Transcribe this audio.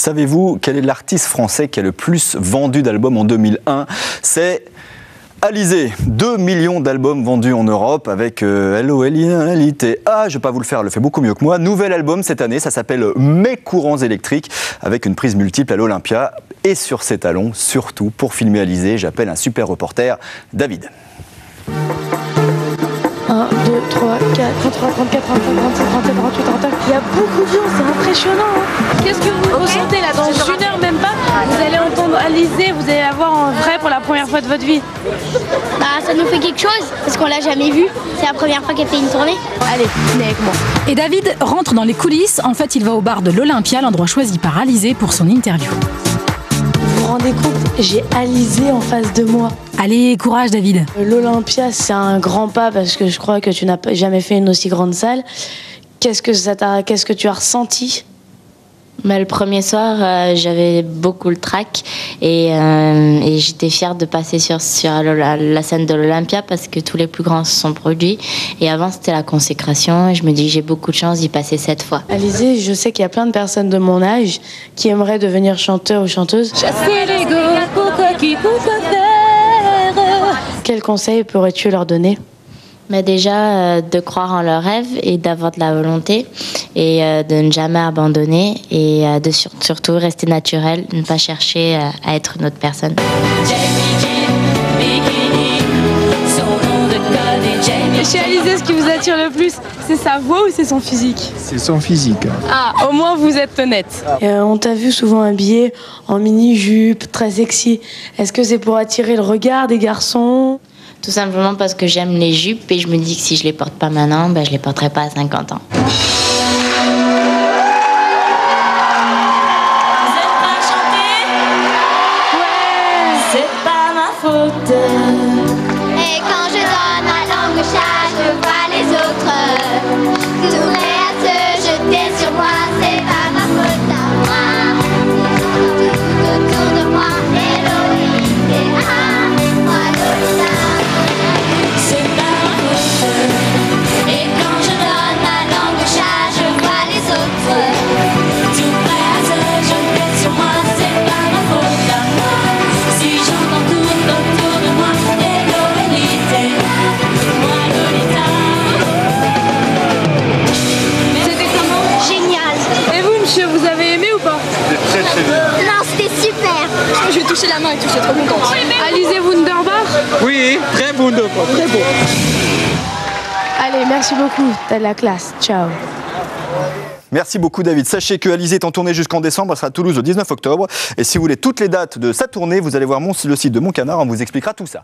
Savez-vous quel est l'artiste français qui a le plus vendu d'albums en 2001? C'est Alizée. 2 millions d'albums vendus en Europe avec L-O-L-I-T-A. Je ne vais pas vous le faire, elle le fait beaucoup mieux que moi. Nouvel album cette année, ça s'appelle Mes courants électriques, avec une prise multiple à l'Olympia. Et sur ses talons, surtout pour filmer Alizée, j'appelle un super reporter, David. 1, 2, 3, 4, 33, 34, 35, 36, 37, 38, 39. Il y a beaucoup de gens, c'est impressionnant. Qu'est-ce que vous ressentez là? Dans une heure, même pas, vous allez entendre Alizée, vous allez la voir en vrai pour la première fois de votre vie. Bah, ça nous fait quelque chose, parce qu'on l'a jamais vue. C'est la première fois qu'elle fait une tournée. Allez, venez avec moi. Et David rentre dans les coulisses. En fait, il va au bar de l'Olympia, l'endroit choisi par Alizée pour son interview. Vous vous rendez compte, j'ai Alizée en face de moi. Allez, courage David. L'Olympia, c'est un grand pas parce que je crois que tu n'as jamais fait une aussi grande salle. Qu'est-ce que tu as ressenti? Mais le premier soir, j'avais beaucoup le trac et j'étais fière de passer sur la scène de l'Olympia parce que tous les plus grands se sont produits. Et avant, c'était la consécration et je me dis que j'ai beaucoup de chance d'y passer cette fois. Alizée, je sais qu'il y a plein de personnes de mon âge qui aimeraient devenir chanteur ou chanteuse. Chasser l'ego, pourquoi faire? Quel conseil pourrais-tu leur donner? Mais déjà, de croire en leurs rêves et d'avoir de la volonté et de ne jamais abandonner et de surtout rester naturel, ne pas chercher à être une autre personne. Chez Alizée, ce qui vous attire le plus, c'est sa voix ou c'est son physique? C'est son physique. Ah, au moins vous êtes honnête. On t'a vu souvent habillée en mini-jupe, très sexy. Est-ce que c'est pour attirer le regard des garçons? Tout simplement parce que j'aime les jupes et je me dis que si je les porte pas maintenant, ben je les porterai pas à 50 ans. C'est pas ma faute. Et quand je donne ma langue au chat, je vois les autres. Tout prêt à se jeter sur moi, c'est pas ma faute à moi. Tout autour de moi, L-O-I-T-A, moi Lolita. C'est pas ma faute. Et quand je donne ma langue au chat, je vois les autres. Tout prêt à se jeter sur moi, c'est pas ma faute à moi. Si j'entends tout autour de moi, L-O-L-I-T-A, moi Lolita. C'était comment? Génial. Et vous, monsieur, vous avez aimé ou pas? Non, c'était super. Je vais toucher la main et tout, je suis trop contente. Alizée Wunderbar? Oui, très bon, très bon. Allez, merci beaucoup, t'as de la classe. Ciao. Merci beaucoup David. Sachez que Alizée est en tournée jusqu'en décembre, elle sera à Toulouse le 19 octobre. Et si vous voulez toutes les dates de sa tournée, vous allez voir le site de Mon Canard, on vous expliquera tout ça.